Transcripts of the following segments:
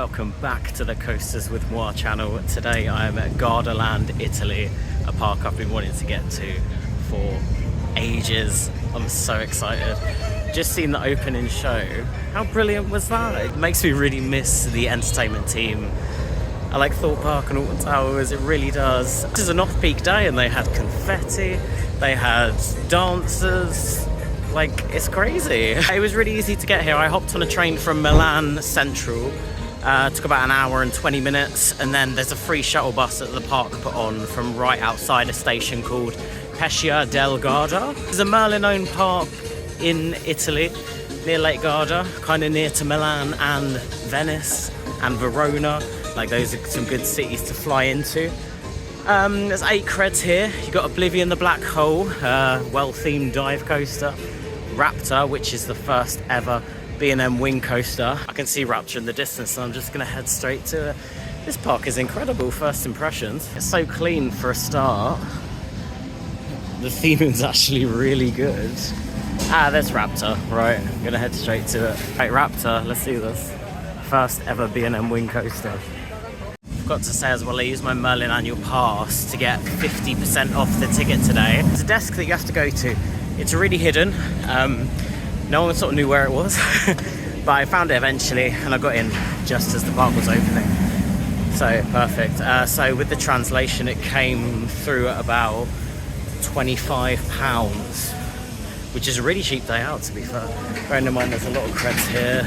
welcome back to the Coasters With Mwah channel. Today I am at Gardaland, Italy, a park I've been wanting to get to for ages. I'm so excited. Just seen the opening show. How brilliant was that? It makes me really miss the entertainment team. I like Thorpe Park and Alton Towers, it really does. This is an off-peak day and they had confetti, they had dancers. Like, it's crazy. It was really easy to get here. I hopped on a train from Milan Central. Took about an hour and 20 minutes, and then there's a free shuttle bus that the park put on from right outside a station called Pescia del Garda. It's a Merlin-owned park in Italy, near Lake Garda, kind of near to Milan and Venice and Verona. Like, those are some good cities to fly into. There's 8 creds here. You've got Oblivion, the black hole, well-themed dive coaster. Raptor, which is the first ever B&M wing coaster. I can see Raptor in the distance, so I'm just gonna head straight to it. This park is incredible, first impressions. It's so clean for a start. The theme is actually really good. There's Raptor, right, I'm gonna head straight to it. Right, Raptor, let's do this. First ever B&M wing coaster. Got to say as well, I used my Merlin annual pass to get 50% off the ticket today. It's a desk that you have to go to. It's really hidden. No one sort of knew where it was, but I found it eventually and I got in just as the park was opening. So perfect. So with the translation, it came through at about £25, which is a really cheap day out, to be fair. Bearing in mind there's a lot of creds here,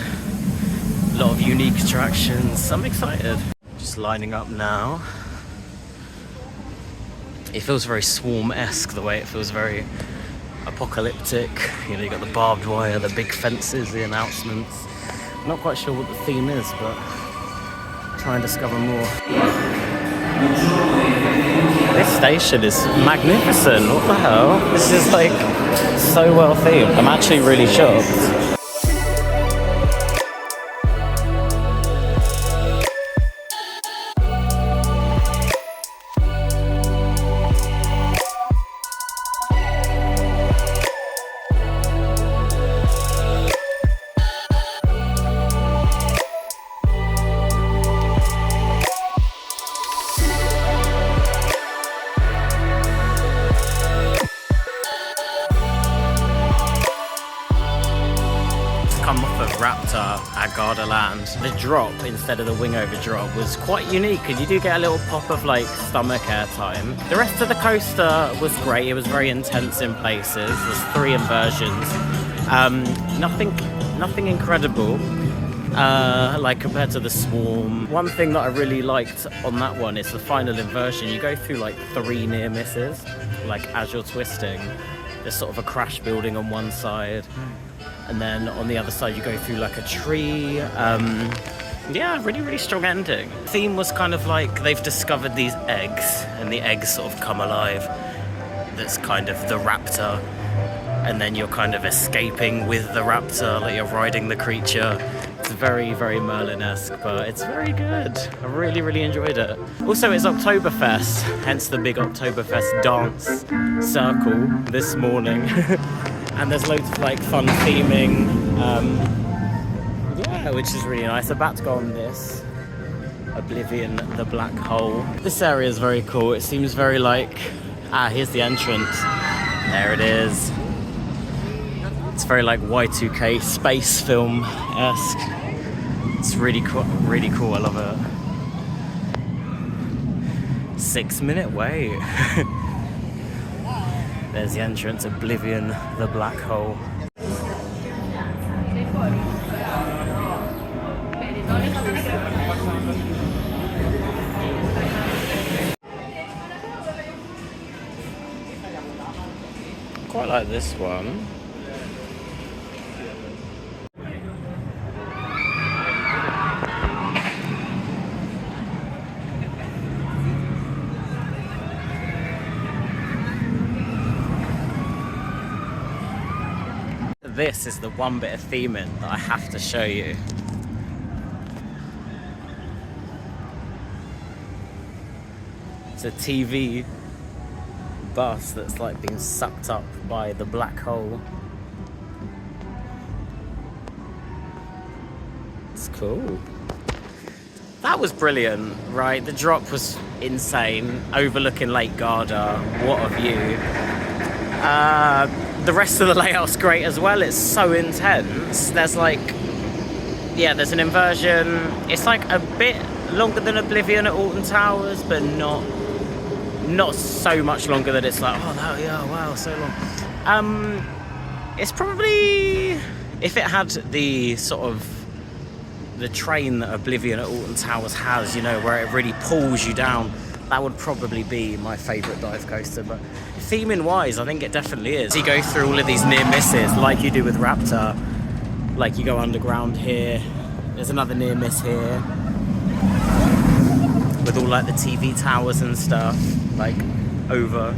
a lot of unique attractions. I'm excited. Just lining up now. It feels very Swarm-esque, the way it feels very apocalyptic. You know, you got the barbed wire, the big fences, the announcements. I'm not quite sure what the theme is, but try and discover more. This station is magnificent. What the hell? This is like so well themed. I'm actually really shocked. Come off of Raptor at Gardaland. The drop instead of the wing over drop was quite unique, and you do get a little pop of like stomach air time. The rest of the coaster was great. It was very intense in places. There's 3 inversions. Nothing incredible like compared to the Swarm. One thing that I really liked on that one is the final inversion. You go through like 3 near misses, like as you're twisting. There's sort of a crash building on one side, and then on the other side you go through like a tree. Yeah, really strong ending. The theme was kind of like they've discovered these eggs, and the eggs sort of come alive. That's kind of the raptor, and then you're kind of escaping with the raptor, like you're riding the creature. It's very Merlin-esque, but it's very good. I really enjoyed it. Also, it's Oktoberfest, hence the big Oktoberfest dance circle this morning. And there's loads of like fun theming, yeah, which is really nice. About to go on this Oblivion, the black hole. This area is very cool. It seems very like, here's the entrance. There it is. It's very like Y2K space film-esque. It's really cool. I love it. 6-minute wait. There's the entrance, Oblivion, the black hole. Quite like this one. This is the one bit of theming that I have to show you. It's a TV bus that's like being sucked up by the black hole. It's cool. That was brilliant, right? The drop was insane, overlooking Lake Garda. What a view. The rest of the layout's great as well. It's so intense. There's like, yeah, there's an inversion. It's like a bit longer than Oblivion at Alton Towers, but not so much longer that it's like, oh, that, yeah, wow, so long. It's probably, if it had the sort of the train that Oblivion at Alton Towers has, you know, where it really pulls you down, that would probably be my favourite dive coaster. But theming wise, I think it definitely is. You go through all of these near misses like you do with Raptor. Like you go underground here, there's another near miss here with all like the TV towers and stuff, like over.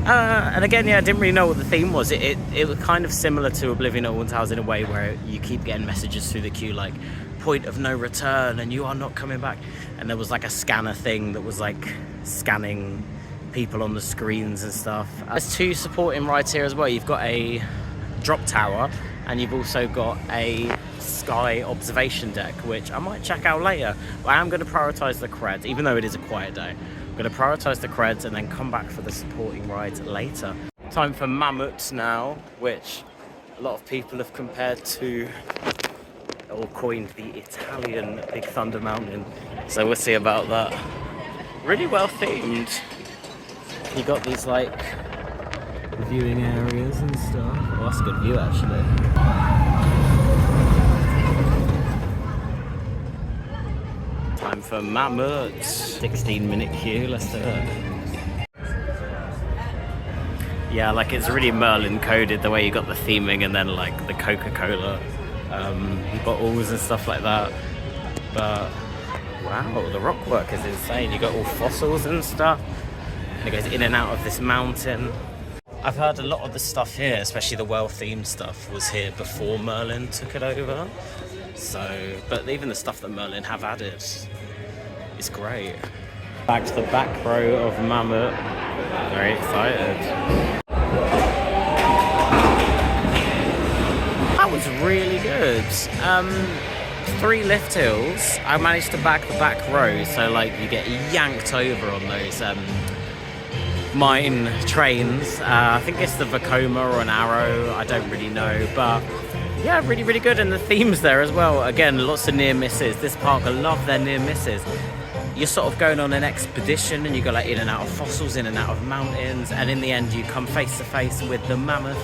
And again, yeah, I didn't really know what the theme was. It was kind of similar to Oblivion at Alton Towers in a way where you keep getting messages through the queue like, point of no return and you are not coming back. And there was like a scanner thing that was like scanning people on the screens and stuff. There's two supporting rides here as well. You've got a drop tower and you've also got a sky observation deck, which I might check out later. But I am going to prioritise the creds, even though it is a quiet day. I'm going to prioritise the creds and then come back for the supporting rides later. Time for mammuts now, which a lot of people have compared to or coined the Italian Big Thunder Mountain. So we'll see about that. Really well themed. You got these like viewing areas and stuff. Oh, that's a good view actually. Time for mammuts. 16-minute queue, let's do it. Yeah, like it's really Merlin coded the way you got the theming and then like the Coca-Cola bottles and stuff like that. But wow, the rock work is insane. You got all fossils and stuff. And it goes in and out of this mountain. I've heard a lot of the stuff here, especially the well-themed stuff, was here before Merlin took it over. So, but even the stuff that Merlin have added is great. Back to the back row of Mammut. Very excited. That was really good. 3 lift hills. I managed to back the back row, so like you get yanked over on those mine trains. I think it's the Vekoma or an Arrow, I don't really know, but yeah, really, really good. And the themes there as well. Again, lots of near misses. This park, I love their near misses. You're sort of going on an expedition and you go like in and out of fossils, in and out of mountains, and in the end you come face to face with the mammoth,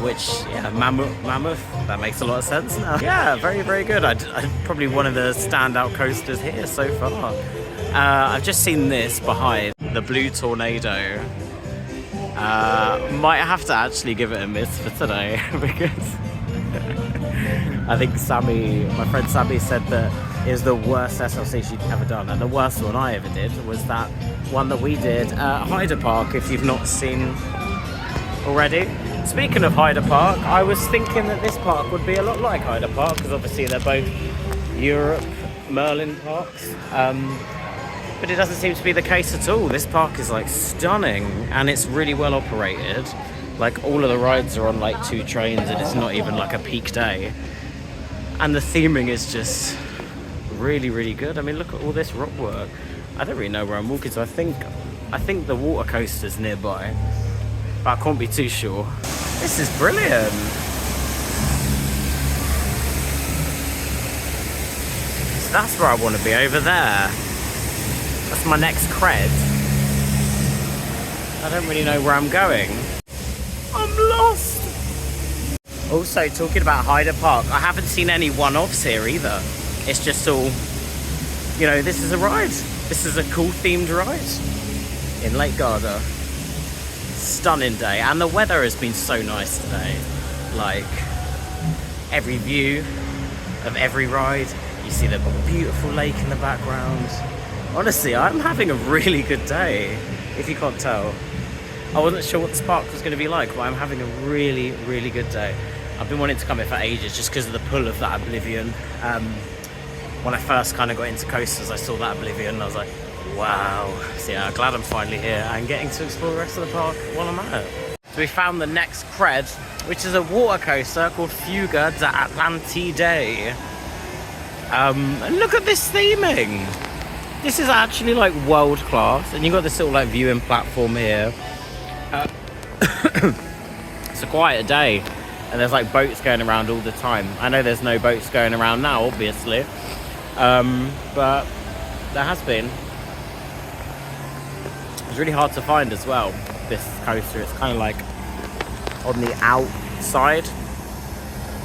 which, yeah, mammoth, that makes a lot of sense now. Yeah, very, very good. Probably one of the standout coasters here so far. I've just seen this behind, the Blue Tornado. Might have to actually give it a miss for today because I think Sammy, my friend Sammy, said that it was the worst SLC she'd ever done, and the worst one I ever did was that one that we did at Heide Park, if you've not seen already. Speaking of Heide Park, I was thinking that this park would be a lot like Heide Park, because obviously they're both Europe Merlin parks, but it doesn't seem to be the case at all. This park is like stunning, and it's really well operated. Like all of the rides are on like 2 trains, and it's not even like a peak day. And the theming is just really, really good. I mean, look at all this rock work. I don't really know where I'm walking, so I think the water coaster's nearby, but I can't be too sure. This is brilliant. So that's where I want to be, over there. That's my next cred. I don't really know where I'm going. I'm lost. Also, talking about Heide Park, I haven't seen any one-offs here either. It's just all, you know, this is a ride. This is a cool themed ride in Lake Garda. Stunning day, and the weather has been so nice today. Like, every view of every ride, you see the beautiful lake in the background. Honestly, I'm having a really good day, if you can't tell. I wasn't sure what this park was going to be like, but I'm having a really, really good day. I've been wanting to come here for ages just because of the pull of that Oblivion. When I first kind of got into coasters, I saw that Oblivion and I was like, wow. So yeah, glad I'm finally here and getting to explore the rest of the park while I'm at it. So we found the next cred, which is a water coaster called Fuga da Atlantide. And look at this theming. This is actually like world class, and you've got this little like viewing platform here. It's a quiet day, and there's like boats going around all the time. I know there's no boats going around now, obviously, but there has been. It's really hard to find as well, this coaster. It's kind of like on the outside,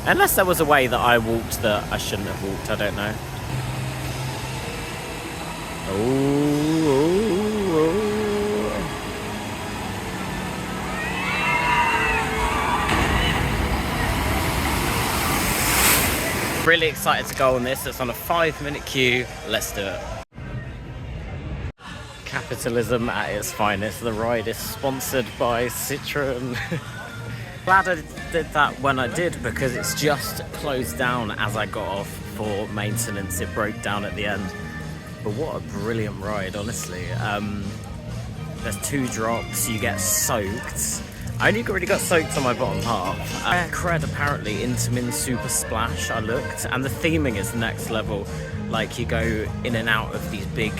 unless there was a way that I walked that I shouldn't have walked. I don't know. Really excited to go on this. It's on a 5-minute queue. Let's do it. Capitalism at its finest. The ride is sponsored by Citroen. Glad I did that when I did, because it's just closed down as I got off for maintenance. It broke down at the end. But what a brilliant ride, honestly. There's 2 drops, you get soaked. I only already got soaked on my bottom half. Cred apparently Intamin Super Splash, I looked, and the theming is next level. Like, you go in and out of these big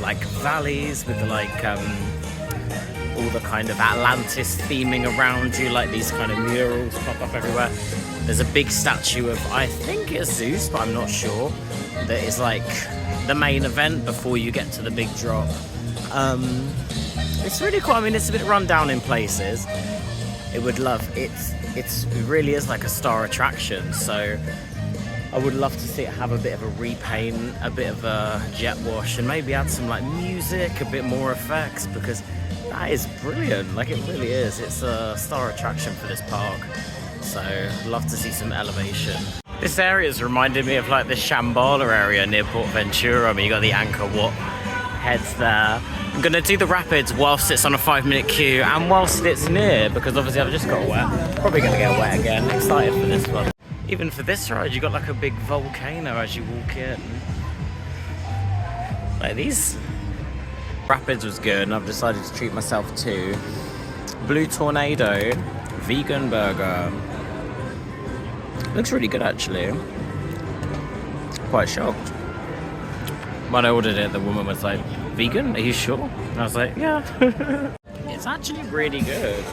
like valleys with like all the kind of Atlantis theming around you, like these kind of murals pop up everywhere. There's a big statue of, I think it's Zeus, but I'm not sure, that is like the main event before you get to the big drop. It's really cool. I mean, it's a bit run down in places. It really is like a star attraction, so I would love to see it have a bit of a repaint, a bit of a jet wash, and maybe add some like music, a bit more effects, because that is brilliant. Like, it really is. It's a star attraction for this park, so I'd love to see some elevation. This area has reminded me of like the Shambhala area near Port Ventura. I mean, you got the Angkor Wat heads there. I'm gonna do the rapids whilst it's on a 5-minute queue and whilst it's near, because obviously I've just got wet. Probably gonna get wet again. Excited for this one. Even for this ride, you got like a big volcano as you walk in. Like, these rapids was good, and I've decided to treat myself to Blue Tornado vegan burger. Looks really good, actually. Quite shocked. When I ordered it, the woman was like, "Vegan? Are you sure?" And I was like, "Yeah." It's actually really good.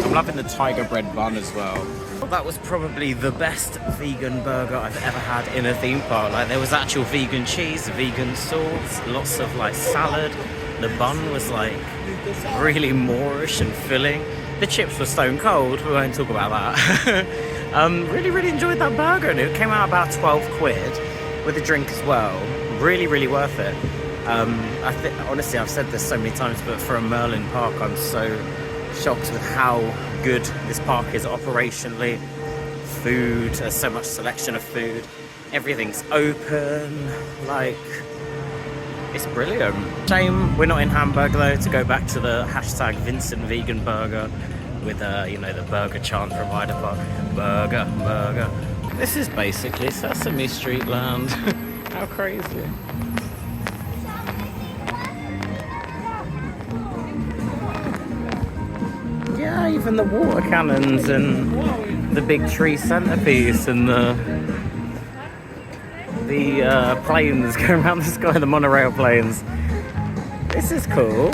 I'm loving the tiger bread bun as well. That was probably the best vegan burger I've ever had in a theme park. Like, there was actual vegan cheese, vegan sauce, lots of like salad. The bun was like really Moorish and filling. The chips were stone cold, we won't talk about that. Really enjoyed that burger, and it came out about 12 quid with a drink as well. Really worth it. Honestly, I've said this so many times, but for a Merlin park, I'm so shocked with how good this park is operationally. Food, there's so much selection of food. Everything's open, like, it's brilliant. Shame we're not in Hamburg though, to go back to the hashtag Vincent Vegan Burger with you know, the burger chant from Heide Park. Burger, burger. This is basically Sesame Street land. How crazy. Yeah, even the water cannons and the big tree centerpiece and the planes going around the sky, the monorail planes. This is cool.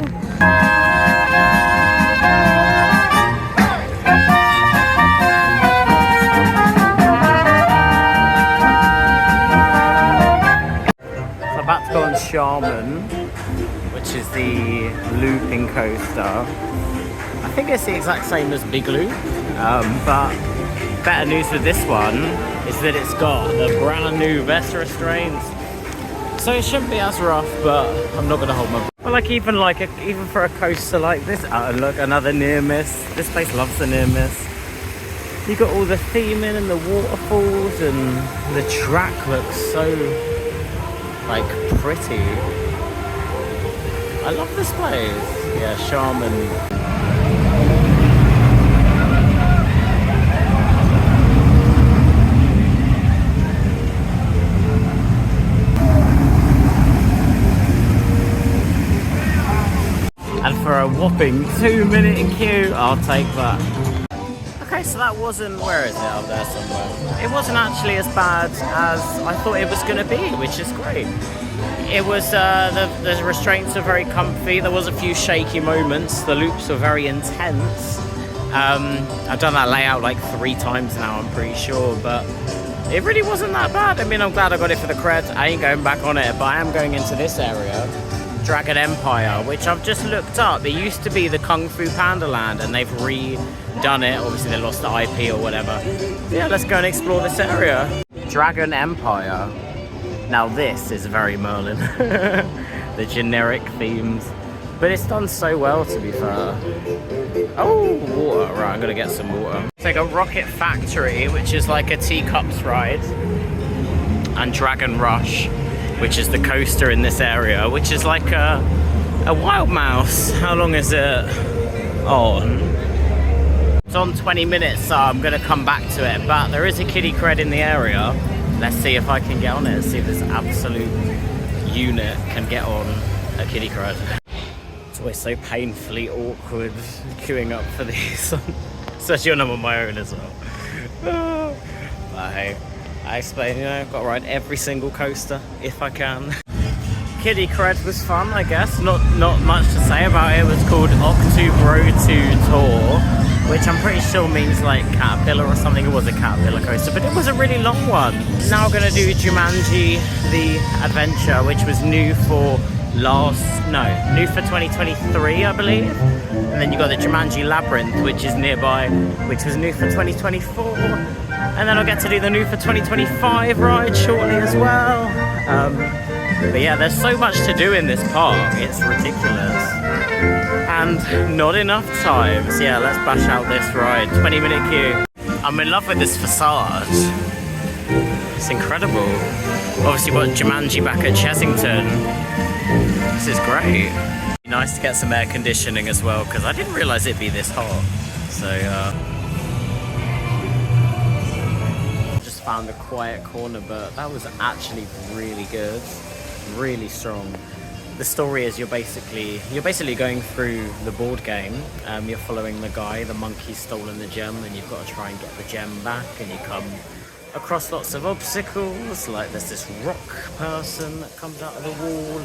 So about to go on Shaman, which is the looping coaster. I think it's the exact same as Big Loop, but better news with this one is that it's got the brand new vest restraints, so it shouldn't be as rough, but I'm not gonna hold my breath. But like, even for a coaster like this, look, another near miss. This place loves the near miss. You got all the theming and the waterfalls, and the track looks so like pretty. I love this place. Yeah, Shaman. And for a whopping 2-minute queue, I'll take that. Look Okay, so that wasn't, where is it, up there somewhere? It wasn't actually as bad as I thought it was going to be, which is great. It was, the restraints are very comfy. There was a few shaky moments. The loops were very intense. I've done that layout like 3 times now, I'm pretty sure, but it really wasn't that bad. I mean, I'm glad I got it for the cred. I ain't going back on it, but I am going into this area, Dragon Empire, which I've just looked up. It used to be the Kung Fu Panda Land, and they've redone it. Obviously, they lost the IP or whatever. Yeah, let's go and explore this area. Dragon Empire. Now this is very Merlin. The generic themes. But it's done so well, to be fair. Oh, water. Right, I'm gonna get some water. It's like a Rocket Factory, which is like a teacups ride. And Dragon Rush, which is the coaster in this area, which is like a wild mouse. How long is it on? It's on 20 minutes, so I'm gonna come back to it. But there is a kiddie cred in the area. Let's see if I can get on it. See if this absolute unit can get on a kiddie cred. It's always so painfully awkward queuing up for these, especially when I'm on my own as well. But hey, I explain, you know, I've got to ride every single coaster if I can. Kiddie cred was fun, I guess. Not much to say about it. It was called Octube Road 2 Tour, which I'm pretty sure means like Caterpillar or something. It was a Caterpillar coaster, but it was a really long one. Now I'm gonna do Jumanji, the adventure, which was new for new for 2023, I believe. And then you got the Jumanji Labyrinth, which is nearby, which was new for 2024. And then I'll get to do the new for 2025 ride shortly as well. But yeah, there's so much to do in this park, it's ridiculous. And not enough time. So yeah, let's bash out this ride. 20-minute queue. I'm in love with this facade. It's incredible. Obviously got Jumanji back at Chessington. This is great. Nice to get some air conditioning as well, because I didn't realise it'd be this hot. So just found a quiet corner, but that was actually really good. Really strong. The story is you're basically going through the board game. You're following the guy, the monkey's stolen the gem, and you've got to try and get the gem back, and you come across lots of obstacles, like there's this rock person that comes out of the wall,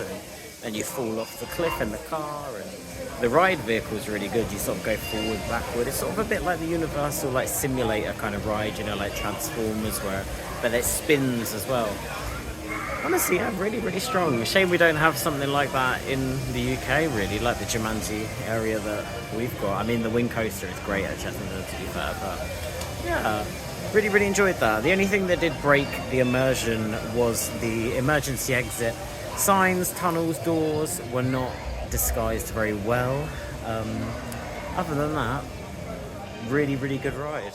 and you fall off the cliff in the car, and the ride vehicle is really good. You sort of go forward, backward. It's sort of a bit like the Universal like simulator kind of ride, you know, like Transformers, but it spins as well. Honestly, yeah, really, really strong. Shame we don't have something like that in the UK, really, like the Jumanji area that we've got. I mean, the Wing Coaster is great at Chessington, to be fair, but yeah, really, really enjoyed that. The only thing that did break the immersion was the emergency exit. Signs, tunnels, doors were not disguised very well. Other than that, really, really good ride.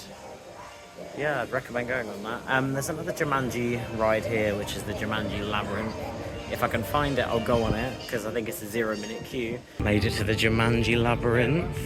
Yeah, I'd recommend going on that. There's another Jumanji ride here, which is the Jumanji Labyrinth. If I can find it, I'll go on it, because I think it's a 0-minute queue. Made it to the Jumanji Labyrinth.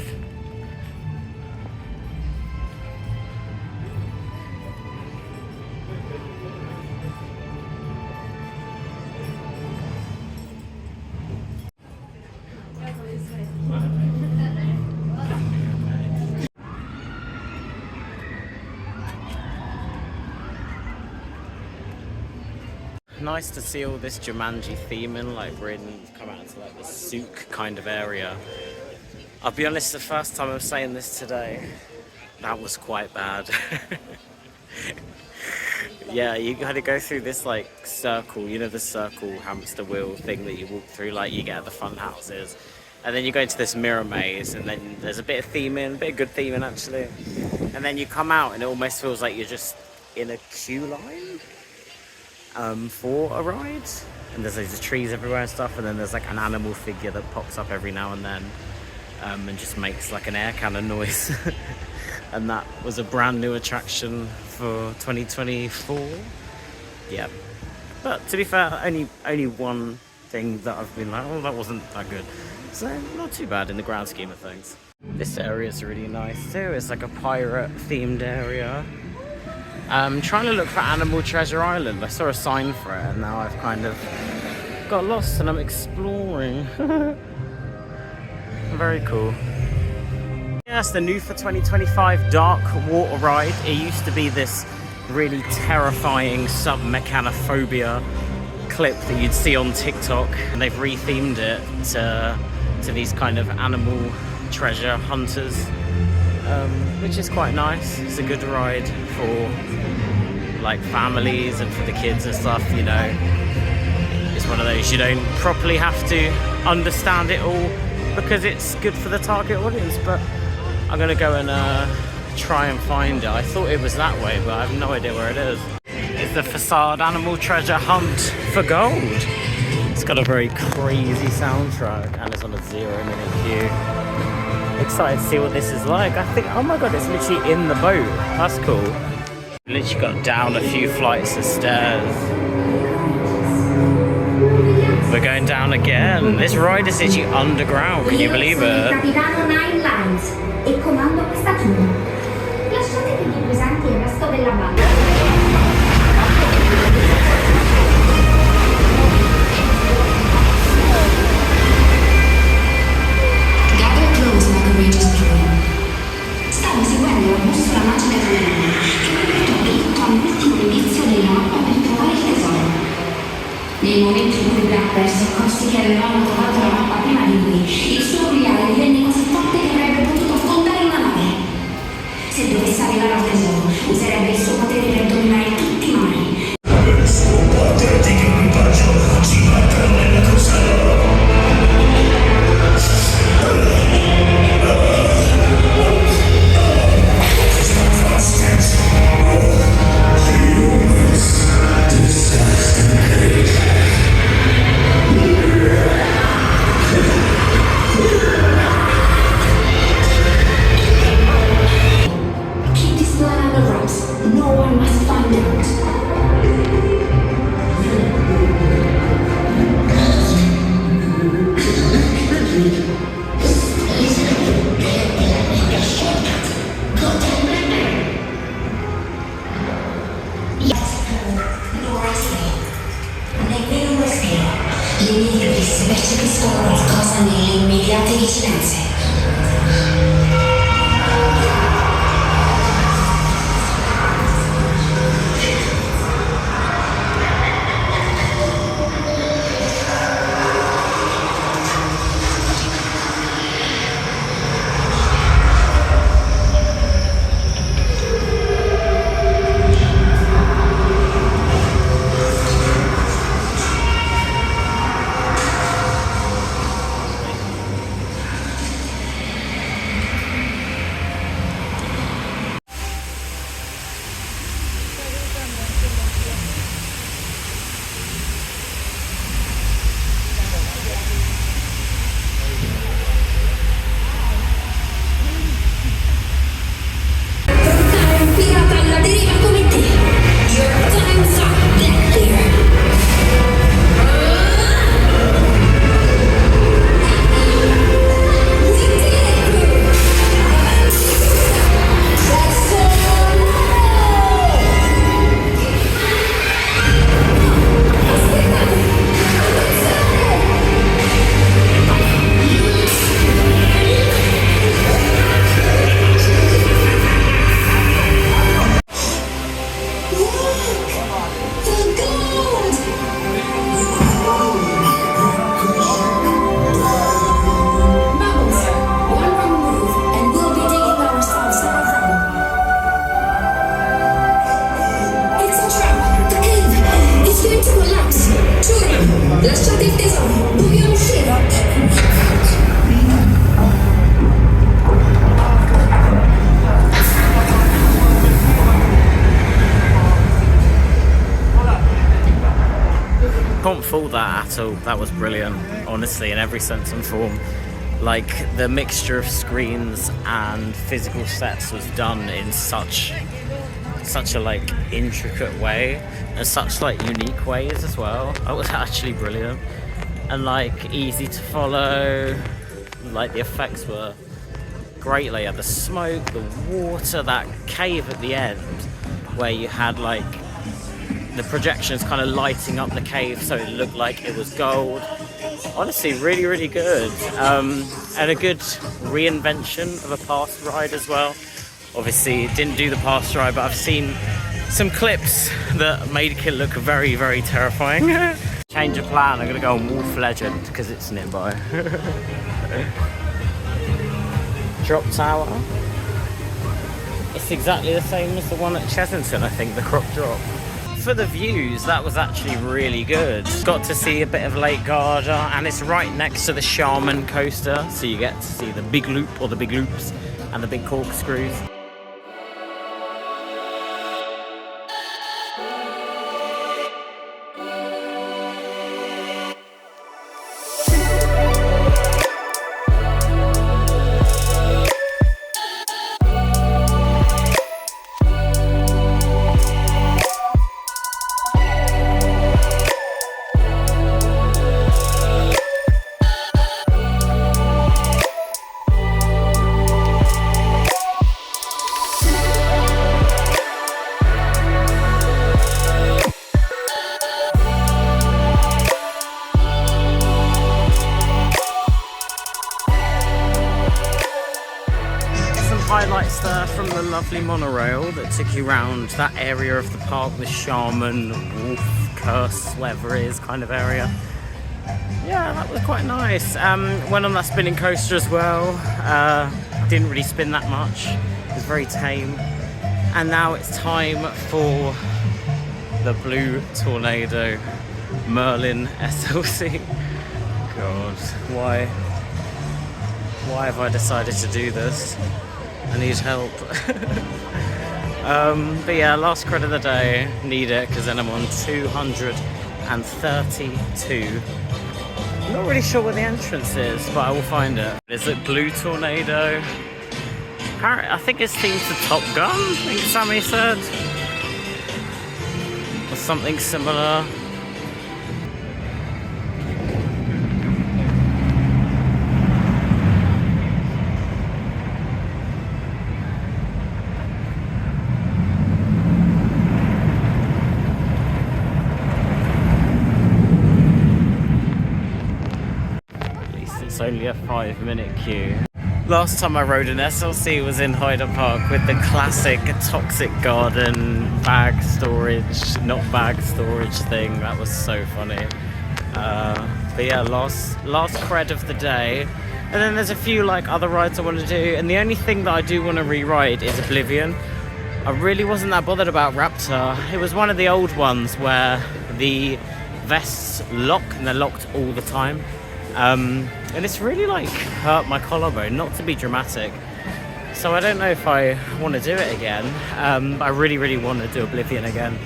Nice to see all this Jumanji theming, like we've come out to like the souk kind of area. I'll be honest, the first time I'm saying this today, that was quite bad. Yeah, you had to go through this like circle, you know, the circle hamster wheel thing that you walk through, like you get at the fun houses. And then you go into this mirror maze, and then there's a bit of theming, a bit of good theming actually. And then you come out and it almost feels like you're just in a queue line. For a ride, and there's loads of trees everywhere and stuff, and then there's like an animal figure that pops up every now and then, and just makes like an air cannon noise. And that was a brand new attraction for 2024. Yeah, but to be fair, only one thing that I've been like, oh, that wasn't that good, so not too bad in the grand scheme of things. This area is really nice too. It's like a pirate themed area. I'm trying to look for Animal Treasure Island. I saw a sign for it, and now I've kind of got lost and I'm exploring. Very cool. Yeah, it's the new for 2025 dark water ride. It used to be this really terrifying sub-mechanophobia clip that you'd see on TikTok, and they've rethemed it to these kind of animal treasure hunters, which is quite nice. It's a good ride for like families and for the kids and stuff, you know. It's one of those you don't properly have to understand it all because it's good for the target audience, but I'm gonna go and try and find it. I thought it was that way, but I have no idea where it is. It's the Facade Animal Treasure Hunt for Gold. It's got a very crazy soundtrack and it's on a 0-minute queue. Excited to see what this is like. I think, oh my god, it's literally in the boat. That's cool. Literally got down a few flights of stairs. We're going down again. This ride is literally underground, can you believe it? Capitano Nine Lines e comando questa giungla. Lasciate che vi presenti il resto della banda. Gather close like a courageous people. Stavo seguendo la bussola magica del mondo che mi portò dritto all'ultimo indizio della mappa per trovare il tesoro. Nel momento in cui Black perse accorse che avevamo trovato la mappa prima di lui, il suo brillare divenne così forte che avrebbe potuto affondare una nave. Se dovesse arrivare al tesoro, userebbe il suo potere per dominare tutti i mari. Il suo potere di equipaggio si battono nella cosa loro. Percepiscono qualcosa nelle immediate vicinanze. Lasciate il tesoro, dobbiamo uscire. Can't fault that at all. That was brilliant, honestly, in every sense and form. Like, the mixture of screens and physical sets was done in such a like intricate way and such like unique ways as well. That was actually brilliant and like easy to follow. Like, the effects were great. Like, you had the smoke, the water, that cave at the end where you had like the projections kind of lighting up the cave so it looked like it was gold. Honestly, really, really good. And a good reinvention of a past ride as well. Obviously, didn't do the past ride, but I've seen some clips that made it look very, very terrifying. Change of plan, I'm gonna go on Wolf Legend because it's nearby. Drop Tower. It's exactly the same as the one at Chessington, I think, the Croc Drop. For the views, that was actually really good. Got to see a bit of Lake Garda, and it's right next to the Shaman coaster, so you get to see the big loop or the big loops and the big corkscrews. Highlights there from the lovely monorail that took you around that area of the park, the Shaman, Wolf, Curse, whatever it is kind of area. Yeah, that was quite nice. Went on that spinning coaster as well. Didn't really spin that much. It was very tame. And now it's time for the Blue Tornado Merlin SLC. God, why have I decided to do this? I need help. But yeah, last credit of the day, need it because then I'm on 232. I'm not really sure where the entrance is, but I will find it. Is it Blue Tornado? I think it's themed to Top Gun, I think Sammy said. Or something similar. It's only a 5-minute queue. Last time I rode an SLC was in Hyde Park with the classic Toxic Garden bag storage, not bag storage thing. That was so funny. But yeah, last cred of the day. And then there's a few like other rides I want to do. And the only thing that I do want to re-ride is Oblivion. I really wasn't that bothered about Raptor. It was one of the old ones where the vests lock and they're locked all the time. And it's really like hurt my collarbone, not to be dramatic. So I don't know if I want to do it again. I really, really want to do Oblivion again.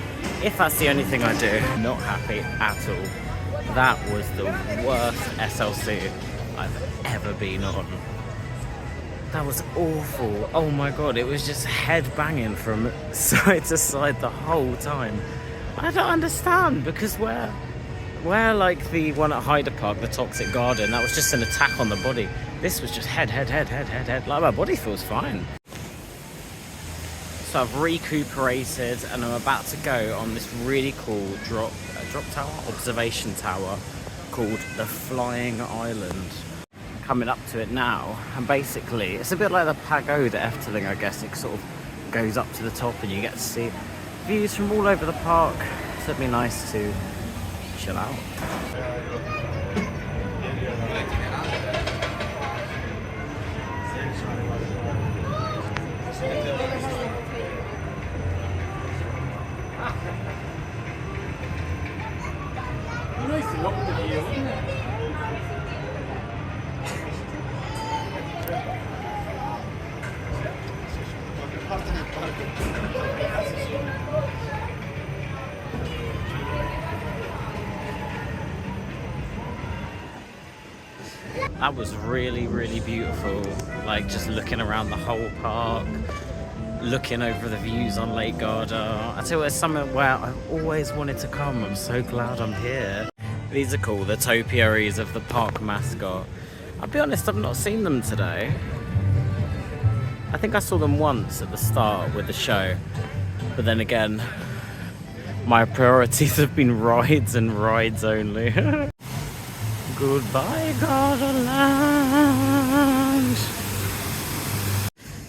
If that's the only thing I do. Not happy at all. That was the worst SLC I've ever been on. That was awful. Oh my god, it was just head banging from side to side the whole time. I don't understand, because where like the one at Hyde Park, the Toxic Garden, that was just an attack on the body. This was just head. Like my body feels fine. So I've recuperated and I'm about to go on this really cool drop tower, observation tower called the Flying Island. Coming up to it now, and basically it's a bit like the Pagoda Efteling, I guess. It sort of goes up to the top and you get to see views from all over the park. So it'd be nice to chill out. That was really, really beautiful. Like just looking around the whole park, looking over the views on Lake Garda. I tell you, it's somewhere where I've always wanted to come. I'm so glad I'm here. These are cool, the topiaries of the park mascot. I'll be honest, I've not seen them today. I think I saw them once at the start with the show, but then again, my priorities have been rides and rides only. Goodbye, Gardaland.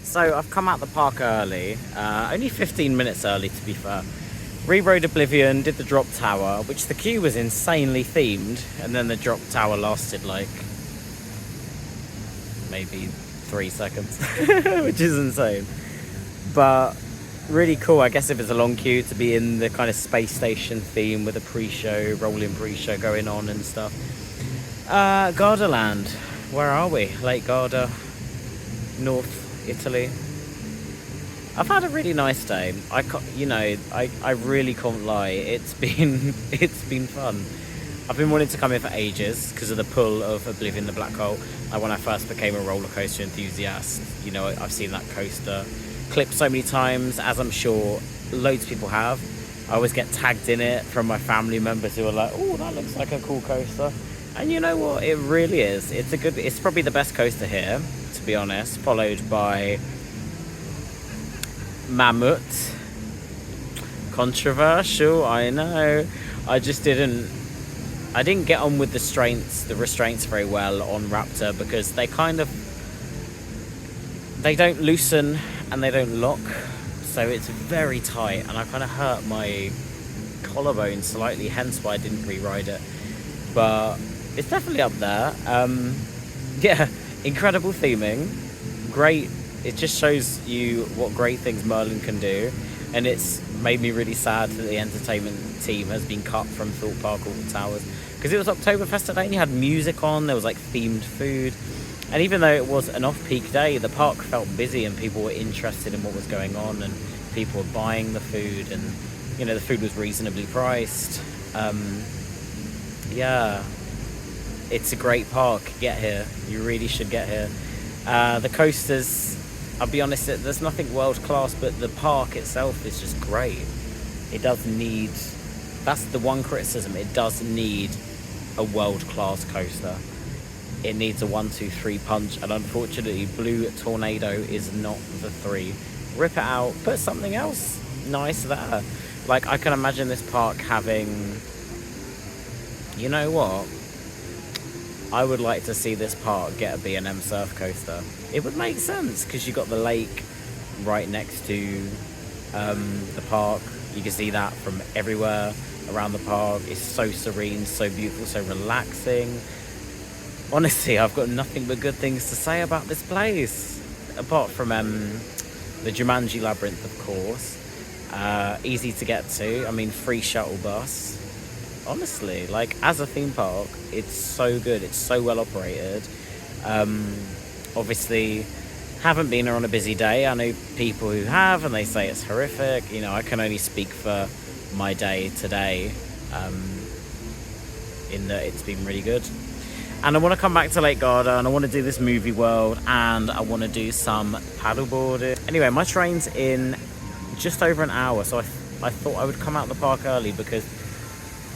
So I've come out the park early, only 15 minutes early to be fair. Re-rode Oblivion, did the drop tower, which the queue was insanely themed, and then the drop tower lasted like maybe 3 seconds, which is insane. But really cool, I guess, if it's a long queue, to be in the kind of space station theme with a pre-show, rolling pre-show going on and stuff. Gardaland, where are we? Lake Garda, North Italy. I've had a really nice day. I really can't lie. It's been fun. I've been wanting to come here for ages because of the pull of Oblivion, the black hole. Like when I first became a roller coaster enthusiast, you know, I've seen that coaster clipped so many times, as I'm sure loads of people have. I always get tagged in it from my family members who are like, "Oh, that looks like a cool coaster." And you know what? It really is. It's probably the best coaster here, to be honest, followed by Mammut. Controversial, I know. I didn't get on with the restraints very well on Raptor, because they don't loosen and they don't lock, so it's very tight, and I kind of hurt my collarbone slightly, hence why I didn't re-ride it. But it's definitely up there. Yeah, incredible theming, great. It just shows you what great things Merlin can do, and it's made me really sad that the entertainment team has been cut from Thorpe Park Alton Towers, because it was Oktoberfest today and you had music on, there was like themed food, and even though it was an off-peak day, the park felt busy and people were interested in what was going on, and people were buying the food, and you know, the food was reasonably priced. Yeah, it's a great park. Get here, you really should get here. The coasters, I'll be honest, there's nothing world class, but the park itself is just great. It does need, that's the one criticism, it does need a world class coaster. It needs a 1, 2, 3 punch, and unfortunately Blue Tornado is not the 3. Rip it out, put something else nice there. Like, I can imagine this park having, you know what, I would like to see this park get a B&M surf coaster. It would make sense, because you got the lake right next to the park. You can see that from everywhere around the park. It's so serene, so beautiful, so relaxing. Honestly, I've got nothing but good things to say about this place. Apart from the Jumanji labyrinth, of course. Easy to get to. I mean, free shuttle bus. Honestly, like, as a theme park, it's so good. It's so well operated. Obviously, haven't been here on a busy day. I know people who have, and they say it's horrific. You know, I can only speak for my day today, in that it's been really good. And I want to come back to Lake Garda, and I want to do this movie world, and I want to do some paddleboarding. Anyway, my train's in just over an hour, so I thought I would come out of the park early, because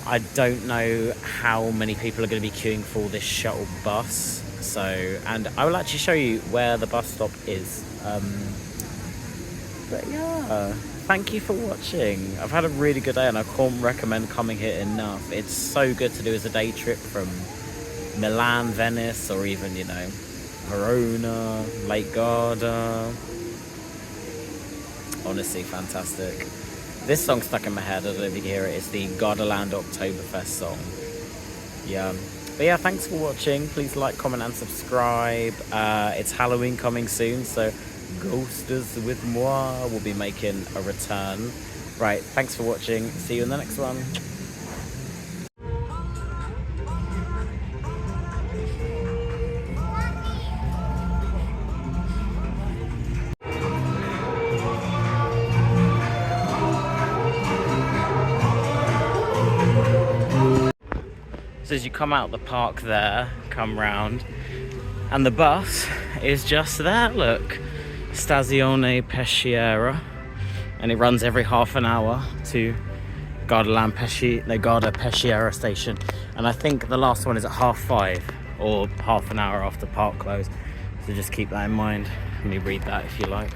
I don't know how many people are going to be queuing for this shuttle bus. So, and I will actually show you where the bus stop is. But yeah, thank you for watching. I've had a really good day, and I can't recommend coming here enough. It's so good to do as a day trip from Milan, Venice, or even, you know, Verona, Lake Garda. Honestly, fantastic. This song stuck in my head, I don't know if you can hear it. It's the Gardaland Oktoberfest song. Yeah. But yeah, thanks for watching. Please like, comment and subscribe. It's Halloween coming soon, so Coasters With Mwah will be making a return. Right, thanks for watching. See you in the next one. So as you come out the park there, come round, and the bus is just there, look. Stazione Peschiera, and it runs every half an hour to Gardaland Garda Peschiera station, and I think the last one is at 5:30, or half an hour after park close, so just keep that in mind. Let me read that if you like.